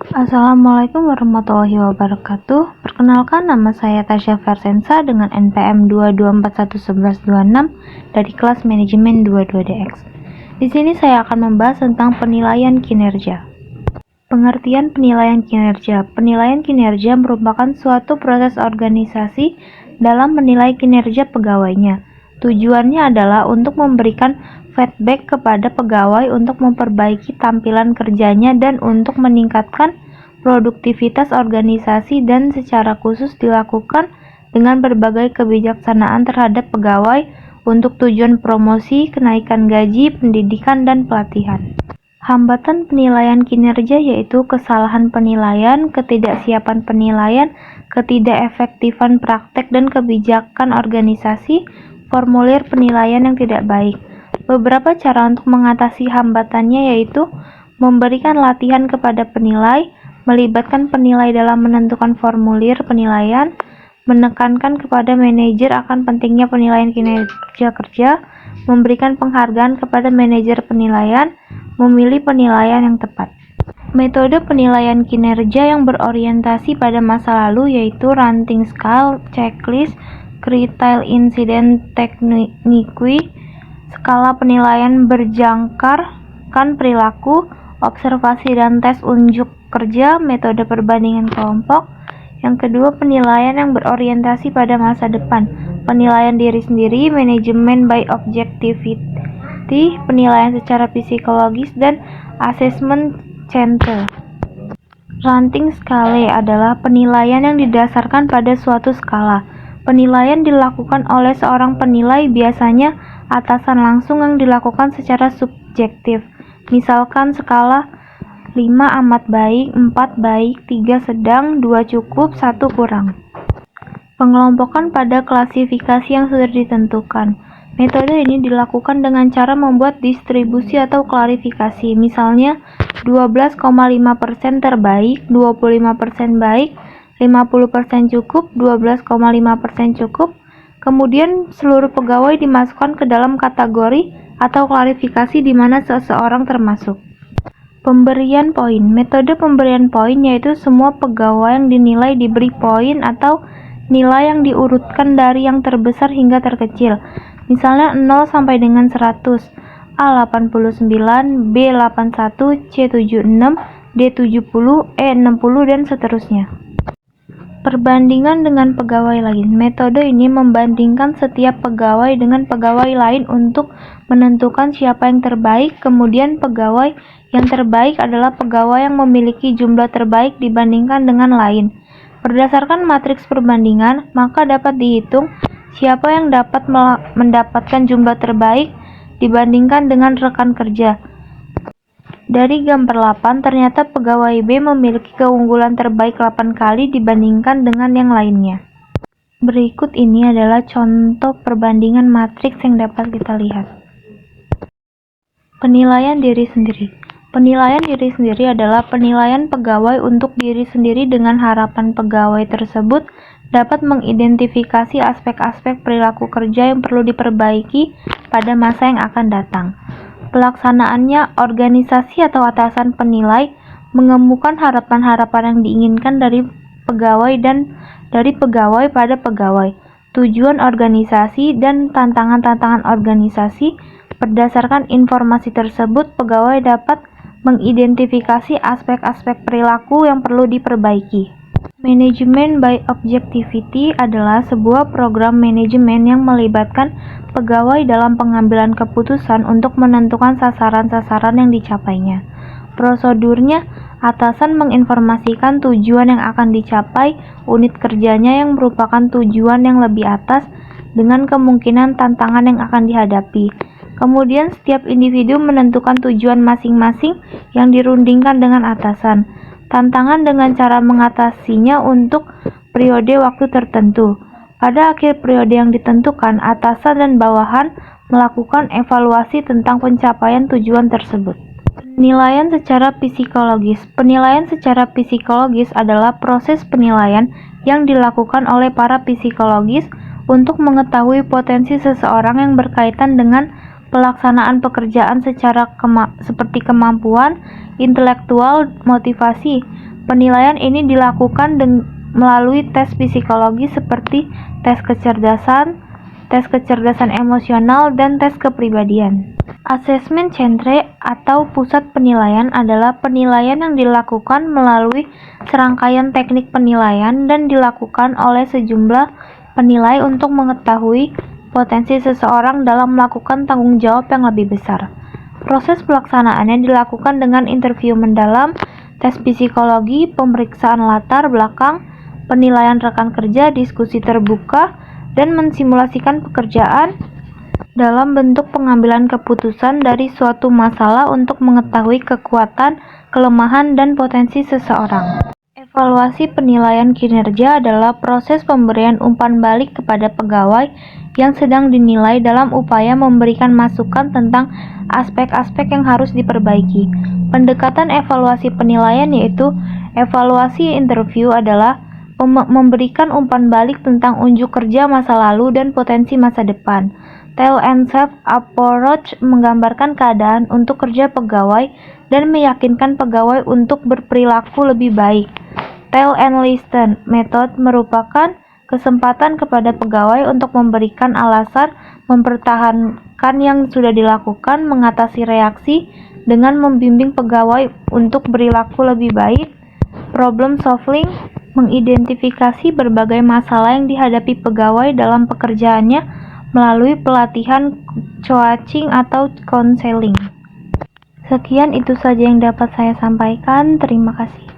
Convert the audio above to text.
Assalamualaikum warahmatullahi wabarakatuh. Perkenalkan, nama saya Tasya Versensa dengan NPM 2241126 dari kelas manajemen 22DX. Di sini saya akan membahas tentang penilaian kinerja. Pengertian penilaian kinerja. Penilaian kinerja merupakan suatu proses organisasi dalam menilai kinerja pegawainya. Tujuannya adalah untuk memberikan feedback kepada pegawai untuk memperbaiki tampilan kerjanya dan untuk meningkatkan produktivitas organisasi, dan secara khusus dilakukan dengan berbagai kebijaksanaan terhadap pegawai untuk tujuan promosi, kenaikan gaji, pendidikan, dan pelatihan. Hambatan penilaian kinerja yaitu kesalahan penilaian, ketidaksiapan penilaian, ketidakefektifan praktek dan kebijakan organisasi, formulir penilaian yang tidak baik. Beberapa cara untuk mengatasi hambatannya yaitu memberikan latihan kepada penilai, melibatkan penilai dalam menentukan formulir penilaian, menekankan kepada manajer akan pentingnya penilaian kinerja kerja, memberikan penghargaan kepada manajer penilaian, memilih penilaian yang tepat. Metode penilaian kinerja yang berorientasi pada masa lalu yaitu ranting scale, checklist, critical incident technique, skala penilaian berjangkarkan perilaku, observasi dan tes unjuk kerja, metode perbandingan kelompok. Yang kedua, penilaian yang berorientasi pada masa depan, penilaian diri sendiri, manajemen by objectivity, penilaian secara psikologis, dan assessment centre. Ranting scale adalah penilaian yang didasarkan pada suatu skala. Penilaian dilakukan oleh seorang penilai, biasanya atasan langsung, yang dilakukan secara subjektif. Misalkan skala 5 amat baik, 4 baik, 3 sedang, 2 cukup, 1 kurang. Pengelompokan pada klasifikasi yang sudah ditentukan. Metode ini dilakukan dengan cara membuat distribusi atau klarifikasi. Misalnya 12,5% terbaik, 25% baik, 50% cukup, 12,5% cukup. Kemudian seluruh pegawai dimasukkan ke dalam kategori atau klarifikasi di mana seseorang termasuk. Pemberian poin. Metode pemberian poin yaitu semua pegawai yang dinilai diberi poin atau nilai yang diurutkan dari yang terbesar hingga terkecil. Misalnya 0 sampai dengan 100. A 89, B 81, C 76, D 70, E 60, dan seterusnya. Perbandingan dengan pegawai lain. Metode ini membandingkan setiap pegawai dengan pegawai lain untuk menentukan siapa yang terbaik. Kemudian pegawai yang terbaik adalah pegawai yang memiliki jumlah terbaik dibandingkan dengan lain. Berdasarkan matriks perbandingan, maka dapat dihitung siapa yang dapat mendapatkan jumlah terbaik dibandingkan dengan rekan kerja. Dari gambar 8, ternyata pegawai B memiliki keunggulan terbaik 8 kali dibandingkan dengan yang lainnya. Berikut ini adalah contoh perbandingan matriks yang dapat kita lihat. Penilaian diri sendiri. Penilaian diri sendiri adalah penilaian pegawai untuk diri sendiri dengan harapan pegawai tersebut dapat mengidentifikasi aspek-aspek perilaku kerja yang perlu diperbaiki pada masa yang akan datang. Pelaksanaannya, organisasi atau atasan penilai mengemukakan harapan-harapan yang diinginkan dari pegawai dan dari pegawai pada pegawai, tujuan organisasi dan tantangan-tantangan organisasi. Berdasarkan informasi tersebut, pegawai dapat mengidentifikasi aspek-aspek perilaku yang perlu diperbaiki. Manajemen by Objectivity adalah sebuah program manajemen yang melibatkan pegawai dalam pengambilan keputusan untuk menentukan sasaran-sasaran yang dicapainya. Prosedurnya, atasan menginformasikan tujuan yang akan dicapai unit kerjanya yang merupakan tujuan yang lebih atas dengan kemungkinan tantangan yang akan dihadapi. Kemudian setiap individu menentukan tujuan masing-masing yang dirundingkan dengan atasan. Tantangan dengan cara mengatasinya untuk periode waktu tertentu. Pada akhir periode yang ditentukan, atasan dan bawahan melakukan evaluasi tentang pencapaian tujuan tersebut. Penilaian secara psikologis. Penilaian secara psikologis adalah proses penilaian yang dilakukan oleh para psikologis untuk mengetahui potensi seseorang yang berkaitan dengan pelaksanaan pekerjaan seperti kemampuan, intelektual, motivasi, Penilaian ini dilakukan melalui tes psikologi seperti tes kecerdasan emosional, dan tes kepribadian. Asesmen centre atau pusat penilaian adalah penilaian yang dilakukan melalui serangkaian teknik penilaian dan dilakukan oleh sejumlah penilai untuk mengetahui potensi seseorang dalam melakukan tanggung jawab yang lebih besar. Proses pelaksanaannya dilakukan dengan interview mendalam, tes psikologi, pemeriksaan latar belakang, penilaian rekan kerja, diskusi terbuka, dan mensimulasikan pekerjaan dalam bentuk pengambilan keputusan dari suatu masalah untuk mengetahui kekuatan, kelemahan, dan potensi seseorang. Evaluasi penilaian kinerja adalah proses pemberian umpan balik kepada pegawai yang sedang dinilai dalam upaya memberikan masukan tentang aspek-aspek yang harus diperbaiki. Pendekatan evaluasi penilaian yaitu evaluasi interview adalah memberikan umpan balik tentang unjuk kerja masa lalu dan potensi masa depan. Tell and Self Approach menggambarkan keadaan untuk kerja pegawai dan meyakinkan pegawai untuk berperilaku lebih baik. Tell and Listen Method merupakan kesempatan kepada pegawai untuk memberikan alasan, mempertahankan yang sudah dilakukan, mengatasi reaksi, dengan membimbing pegawai untuk berlaku lebih baik. Problem solving mengidentifikasi berbagai masalah yang dihadapi pegawai dalam pekerjaannya melalui pelatihan coaching atau konseling. Sekian itu saja yang dapat saya sampaikan. Terima kasih.